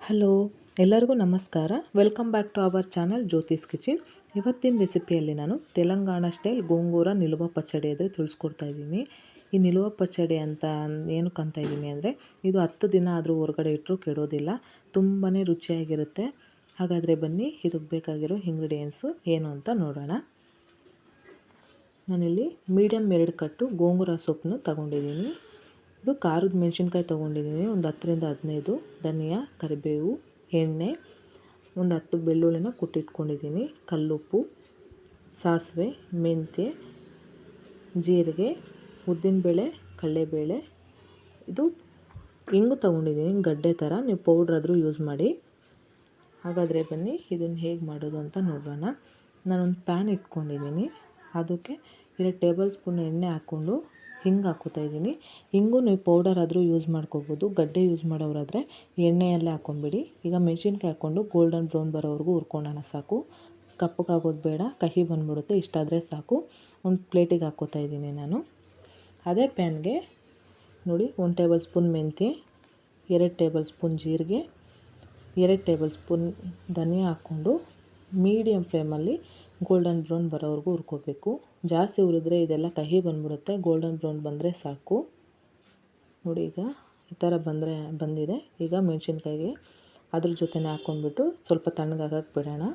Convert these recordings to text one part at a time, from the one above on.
Hello, ಎಲ್ಲರಿಗೂ ನಮಸ್ಕಾರ. Welcome back to our channel Jyothi's kitchen. ಇವತ್ತಿನ ರೆಸಿಪಿಯಲ್ಲಿ ನಾನು ತೆಲಂಗಾಣ ಸ್ಟೈಲ್ ಗೋಂಗೂರ ನಿಲುವ ಪಚ್ಚಡಿ ಆದರೆ ತಿಳಿಸ್ಕೊಡ್ತಾ ಇದ್ದೀನಿ. ಈ ನಿಲುವ ಪಚ್ಚಡಿ ಅಂತ ಏನಕ್ಕೆ ಅಂತ ಇದ್ದೀನಿ ಅಂದರೆ, ಇದು 10 ದಿನ ಆದರೂ ಹೊರಗಡೆ ಇಟ್ಟರೂ ಕೆಡೋದಿಲ್ಲ, ತುಂಬಾ ರುಚಿಯಾಗಿರುತ್ತೆ. ಹಾಗಾದರೆ ಬನ್ನಿ, ಇದಕ್ಕೆ ಬೇಕಾಗಿರೋ ಇಂಗ್ರೀಡಿಯೆಂಟ್ಸು ಏನು ಅಂತ ನೋಡೋಣ. ನಾನಿಲ್ಲಿ ಮೀಡಿಯಮ್ 2 ಕಟ್ಟು ಗೋಂಗೂರ ಸೊಪ್ಪನ್ನು ತಗೊಂಡಿದ್ದೀನಿ. ಇದು ಖಾರದ ಮೆಣಸಿನ್ಕಾಯಿ ತೊಗೊಂಡಿದ್ದೀನಿ, ಒಂದು 10ರಿಂದ 15, ಧನಿಯಾ, ಕರಿಬೇವು, ಎಣ್ಣೆ, ಒಂದು 10 ಬೆಳ್ಳುಳ್ಳಿನ ಕುಟ್ಟಿಟ್ಕೊಂಡಿದ್ದೀನಿ, ಕಲ್ಲುಪ್ಪು, ಸಾಸಿವೆ, ಮೆಂತ್ಯ, ಜೀರಿಗೆ, ಉದ್ದಿನಬೇಳೆ, ಕಡಲೆಬೇಳೆ, ಇದು ಹಿಂಗು ತೊಗೊಂಡಿದ್ದೀನಿ, ಗಡ್ಡೆ ಥರ. ನೀವು ಪೌಡ್ರ್ ಆದರೂ ಯೂಸ್ ಮಾಡಿ. ಹಾಗಾದರೆ ಬನ್ನಿ, ಇದನ್ನು ಹೇಗೆ ಮಾಡೋದು ಅಂತ ನೋಡೋಣ. ನಾನೊಂದು ಪ್ಯಾನ್ ಇಟ್ಕೊಂಡಿದ್ದೀನಿ, ಅದಕ್ಕೆ 2 ಟೇಬಲ್ ಸ್ಪೂನ್ ಎಣ್ಣೆ ಹಾಕ್ಕೊಂಡು ಹಿಂಗೆ ಹಾಕ್ಕೋತಾ ಇದ್ದೀನಿ. ಹಿಂಗು ನೀವು ಪೌಡರ್ ಆದರೂ ಯೂಸ್ ಮಾಡ್ಕೋಬೋದು, ಗಡ್ಡೆ ಯೂಸ್ ಮಾಡೋರಾದರೆ ಎಣ್ಣೆಯಲ್ಲೇ ಹಾಕ್ಕೊಂಬಿಡಿ. ಈಗ ಮೆಣಸಿನ್ಕಾಯಿ ಹಾಕ್ಕೊಂಡು ಗೋಲ್ಡನ್ ಬ್ರೌನ್ ಬರೋವರೆಗೂ ಹುರ್ಕೊಳ್ಳೋಣ. ಸಾಕು, ಕಪ್ಪಗಾಗೋದು ಬೇಡ, ಕಹಿ ಬಂದುಬಿಡುತ್ತೆ, ಇಷ್ಟಾದರೆ ಸಾಕು. ಒಂದು ಪ್ಲೇಟಿಗೆ ಹಾಕ್ಕೋತಾ ಇದ್ದೀನಿ ನಾನು. ಅದೇ ಪ್ಯಾನ್ಗೆ ನೋಡಿ, 1 ಟೇಬಲ್ ಸ್ಪೂನ್ ಮೆಂತ್ಯ, 2 ಟೇಬಲ್ ಸ್ಪೂನ್ ಜೀರಿಗೆ, 2 ಟೇಬಲ್ ಸ್ಪೂನ್ ಧನಿಯಾ ಹಾಕ್ಕೊಂಡು ಮೀಡಿಯಮ್ ಫ್ಲೇಮಲ್ಲಿ ಗೋಲ್ಡನ್ ಬ್ರೌನ್ ಬರೋವರೆಗೂ ಹುರ್ಕೋಬೇಕು. ಜಾಸ್ತಿ ಹುರಿದ್ರೆ ಇದೆಲ್ಲ ಕಹಿ ಬಂದ್ಬಿಡುತ್ತೆ, ಗೋಲ್ಡನ್ ಬ್ರೌನ್ ಬಂದರೆ ಸಾಕು. ನೋಡಿ, ಈಗ ಈ ಥರ ಬಂದಿದೆ. ಈಗ ಮೆಣಸಿನ್ಕಾಯಿಗೆ ಅದ್ರ ಜೊತೆನೇ ಹಾಕ್ಕೊಂಡ್ಬಿಟ್ಟು ಸ್ವಲ್ಪ ತಣ್ಣಗಾಗಕ್ಕೆ ಬಿಡೋಣ.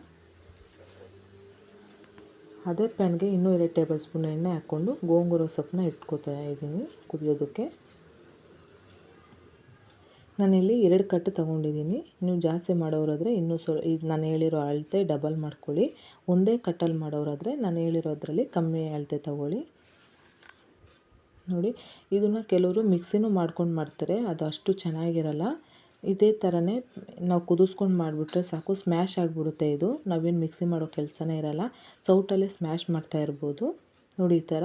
ಅದೇ ಪ್ಯಾನ್ಗೆ ಇನ್ನೂ 2 ಟೇಬಲ್ ಸ್ಪೂನ್ ಎಣ್ಣೆ ಹಾಕ್ಕೊಂಡು ಗೋಂಗೂರ ಸೊಪ್ಪನ್ನ ಇಟ್ಕೋತಾ ಇದ್ದೀನಿ ಕುದಿಯೋದಕ್ಕೆ. ನಾನಿಲ್ಲಿ 2 ಕಟ್ಟು ತೊಗೊಂಡಿದ್ದೀನಿ. ನೀವು ಜಾಸ್ತಿ ಮಾಡೋರಾದರೆ ಇನ್ನೂ ಇದು ನಾನು ಹೇಳಿರೋ ಅಳತೆ ಡಬಲ್ ಮಾಡ್ಕೊಳ್ಳಿ. ಒಂದೇ ಕಟ್ಟಲ್ಲಿ ಮಾಡೋರಾದರೆ ನಾನು ಹೇಳಿರೋದ್ರಲ್ಲಿ ಕಮ್ಮಿ ಅಳತೆ ತೊಗೊಳ್ಳಿ. ನೋಡಿ, ಇದನ್ನು ಕೆಲವರು ಮಿಕ್ಸಿನೂ ಮಾಡ್ಕೊಂಡು ಮಾಡ್ತಾರೆ, ಅದು ಅಷ್ಟು ಚೆನ್ನಾಗಿರಲ್ಲ. ಇದೇ ಥರನೇ ನಾವು ಕುದಿಸ್ಕೊಂಡು ಮಾಡಿಬಿಟ್ರೆ ಸಾಕು, ಸ್ಮ್ಯಾಶ್ ಆಗಿಬಿಡುತ್ತೆ. ಇದು ನಾವೇನು ಮಿಕ್ಸಿ ಮಾಡೋ ಕೆಲಸನೇ ಇರಲ್ಲ, ಸೌಟಲ್ಲೇ ಸ್ಮ್ಯಾಶ್ ಮಾಡ್ತಾ ಇರ್ಬೋದು. ನೋಡಿ, ಈ ಥರ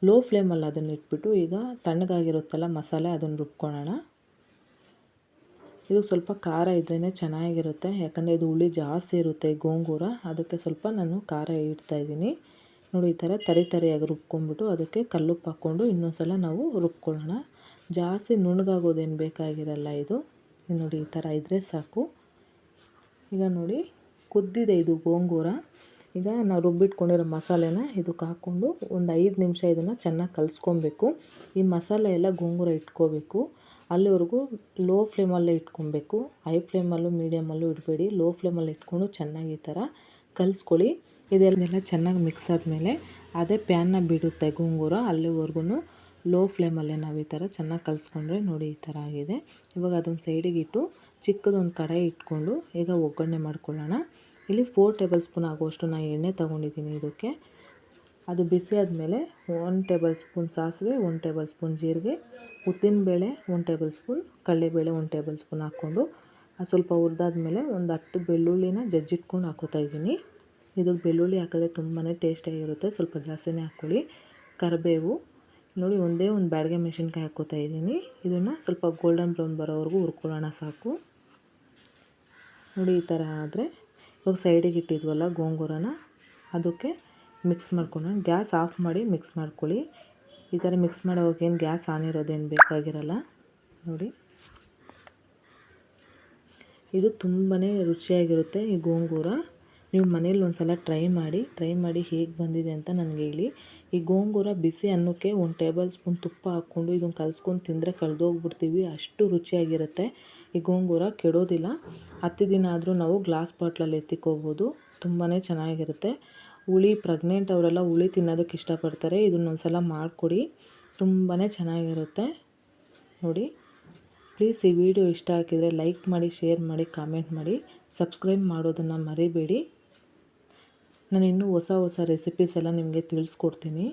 ಲೋ ಫ್ಲೇಮಲ್ಲಿ ಅದನ್ನು ಇಟ್ಬಿಟ್ಟು ಈಗ ತಣ್ಣಗಾಗಿರುತ್ತಲ್ಲ ಮಸಾಲೆ, ಅದನ್ನು ರುಬ್ಕೊಳ್ಳೋಣ. ಇದು ಸ್ವಲ್ಪ ಖಾರ ಇದ್ರೇ ಚೆನ್ನಾಗಿರುತ್ತೆ, ಯಾಕಂದರೆ ಇದು ಹುಳಿ ಜಾಸ್ತಿ ಇರುತ್ತೆ ಗೋಂಗೂರ, ಅದಕ್ಕೆ ಸ್ವಲ್ಪ ನಾನು ಖಾರ ಇಡ್ತಾಯಿದ್ದೀನಿ. ನೋಡಿ, ಈ ಥರ ತರಿಯಾಗಿ ರುಬ್ಕೊಂಡ್ಬಿಟ್ಟು ಅದಕ್ಕೆ ಕಲ್ಲುಪ್ಪು ಹಾಕ್ಕೊಂಡು ಇನ್ನೊಂದು ಸಲ ನಾವು ರುಬ್ಕೊಳ್ಳೋಣ. ಜಾಸ್ತಿ ನುಣ್ಣಗಾಗೋದೇನು ಬೇಕಾಗಿರಲ್ಲ ಇದು. ನೋಡಿ, ಈ ಥರ ಇದ್ದರೆ ಸಾಕು. ಈಗ ನೋಡಿ, ಕುದ್ದಿದೆ ಇದು ಗೋಂಗೂರ. ಈಗ ನಾವು ರುಬ್ಬಿಟ್ಕೊಂಡಿರೋ ಮಸಾಲೆನ ಇದಕ್ಕೆ ಹಾಕ್ಕೊಂಡು ಒಂದು 5 ನಿಮಿಷ ಇದನ್ನು ಚೆನ್ನಾಗಿ ಕಲಿಸ್ಕೊಬೇಕು. ಈ ಮಸಾಲೆ ಎಲ್ಲ ಗೋಂಗೂರ ಇಟ್ಕೋಬೇಕು. ಅಲ್ಲಿವರೆಗೂ ಲೋ ಫ್ಲೇಮಲ್ಲೇ ಇಟ್ಕೊಬೇಕು, ಹೈ ಫ್ಲೇಮಲ್ಲೂ ಮೀಡಿಯಮಲ್ಲೂ ಇಡಬೇಡಿ. ಲೋ ಫ್ಲೇಮಲ್ಲಿ ಇಟ್ಕೊಂಡು ಚೆನ್ನಾಗಿ ಈ ಥರ ಕಲಿಸ್ಕೊಳ್ಳಿ. ಇದೆಲ್ಲ ಚೆನ್ನಾಗಿ ಮಿಕ್ಸ್ ಆದಮೇಲೆ ಅದೇ ಪ್ಯಾನ್ನ ಬಿಡುತ್ತೆ ಗೋಂಗೂರ, ಅಲ್ಲಿವರೆಗೂ ಲೋ ಫ್ಲೇಮಲ್ಲೇ ನಾವು ಈ ಥರ ಚೆನ್ನಾಗಿ ಕಲಿಸ್ಕೊಂಡ್ರೆ ನೋಡಿ ಈ ಥರ ಆಗಿದೆ. ಇವಾಗ ಅದೊಂದು ಸೈಡಿಗೆ ಇಟ್ಟು ಚಿಕ್ಕದೊಂದು ಕಡಾಯಿ ಇಟ್ಕೊಂಡು ಈಗ ಒಗ್ಗರಣೆ ಮಾಡ್ಕೊಳ್ಳೋಣ. ಇಲ್ಲಿ 4 ಟೇಬಲ್ ಸ್ಪೂನ್ ಆಗುವಷ್ಟು ನಾನು ಎಣ್ಣೆ ತೊಗೊಂಡಿದ್ದೀನಿ ಇದಕ್ಕೆ. ಅದು ಬಿಸಿ ಆದಮೇಲೆ 1 ಟೇಬಲ್ ಸ್ಪೂನ್ ಸಾಸಿವೆ, 1 ಟೇಬಲ್ ಸ್ಪೂನ್ ಜೀರಿಗೆ, ಉದ್ದಿನಬೇಳೆ 1 ಟೇಬಲ್ ಸ್ಪೂನ್, ಕಡಲೆಬೇಳೆ 1 ಟೇಬಲ್ ಸ್ಪೂನ್ ಹಾಕ್ಕೊಂಡು ಸ್ವಲ್ಪ ಹುರಿದಾದ್ಮೇಲೆ ಒಂದು 10 ಬೆಳ್ಳುಳ್ಳಿನ ಜಜ್ಜಿಟ್ಕೊಂಡು ಹಾಕೋತಾ ಇದ್ದೀನಿ. ಇದಕ್ಕೆ ಬೆಳ್ಳುಳ್ಳಿ ಹಾಕಿದ್ರೆ ತುಂಬಾ ಟೇಸ್ಟಿಯಾಗಿರುತ್ತೆ, ಸ್ವಲ್ಪ ಜಾಸ್ತಿನೇ ಹಾಕ್ಕೊಳ್ಳಿ. ಕರಿಬೇವು ನೋಡಿ, ಒಂದೇ ಒಂದು ಬ್ಯಾಡಗೆ ಮೆಣಸಿನ್ಕಾಯಿ ಹಾಕ್ಕೋತಾ ಇದ್ದೀನಿ. ಇದನ್ನು ಸ್ವಲ್ಪ ಗೋಲ್ಡನ್ ಬ್ರೌನ್ ಬರೋವರೆಗೂ ಹುರ್ಕೊಳ್ಳೋಣ. ಸಾಕು. ನೋಡಿ, ಈ ಥರ ಆದರೆ ಇವಾಗ ಸೈಡಿಗೆ ಇಟ್ಟಿದ್ವಲ್ಲ ಗೋಂಗೂರನ, ಅದಕ್ಕೆ ಮಿಕ್ಸ್ ಮಾಡ್ಕೊಳ್ಳೋಣ. ಗ್ಯಾಸ್ ಆಫ್ ಮಾಡಿ ಮಿಕ್ಸ್ ಮಾಡ್ಕೊಳ್ಳಿ. ಈ ಥರ ಮಿಕ್ಸ್ ಮಾಡೋವಾಗೇನು ಗ್ಯಾಸ್ ಆನ್ ಇರೋದೇನು ಬೇಕಾಗಿರಲ್ಲ. ನೋಡಿ, ಇದು ತುಂಬಾ ರುಚಿಯಾಗಿರುತ್ತೆ ಈ ಗೋಂಗೂರ. ನೀವು ಮನೇಲಿ ಒಂದು ಸಲ ಟ್ರೈ ಮಾಡಿ ಹೇಗೆ ಬಂದಿದೆ ಅಂತ ನನಗೆ ಹೇಳಿ. ಈ ಗೋಂಗೂರ ಬಿಸಿ ಅನ್ನಕ್ಕೆ 1 ಟೇಬಲ್ ಸ್ಪೂನ್ ತುಪ್ಪ ಹಾಕ್ಕೊಂಡು ಇದನ್ನು ಕಲಿಸ್ಕೊಂಡು ತಿಂದರೆ ಕಳೆದೋಗ್ಬಿಡ್ತೀವಿ, ಅಷ್ಟು ರುಚಿಯಾಗಿರುತ್ತೆ. ಈ ಗೋಂಗೂರ ಕೆಡೋದಿಲ್ಲ, 10 ದಿನ ಆದರೂ ನಾವು ಗ್ಲಾಸ್ ಬಾಟ್ಲಲ್ಲಿ ಎತ್ತಿಕೋಬೋದು, ತುಂಬಾ ಚೆನ್ನಾಗಿರುತ್ತೆ. ಪ್ರೆಗ್ನೆಂಟ್ ಅವರೆಲ್ಲ ಹುಳಿ ತಿನ್ನೋದಕ್ಕೆ ಇಷ್ಟಪಡ್ತಾರೆ, ಇದನ್ನೊಂದು ಸಲ ಮಾಡಿಕೊಡಿ, ತುಂಬಾ ಚೆನ್ನಾಗಿರುತ್ತೆ. ನೋಡಿ, ಪ್ಲೀಸ್ ಈ ವಿಡಿಯೋ ಇಷ್ಟ ಆಗಿದ್ರೆ ಲೈಕ್ ಮಾಡಿ, ಶೇರ್ ಮಾಡಿ, ಕಾಮೆಂಟ್ ಮಾಡಿ, ಸಬ್ಸ್ಕ್ರೈಬ್ ಮಾಡೋದನ್ನು ಮರಿಬೇಡಿ. ನಾನು ಇನ್ನೂ ಹೊಸ ರೆಸಿಪೀಸ್ ಎಲ್ಲ ನಿಮಗೆ ತಿಳಿಸ್ಕೊಡ್ತೀನಿ.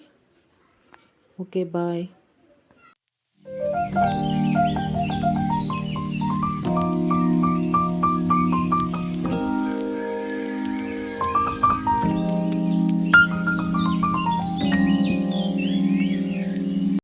ಓಕೆ, ಬಾಯ್.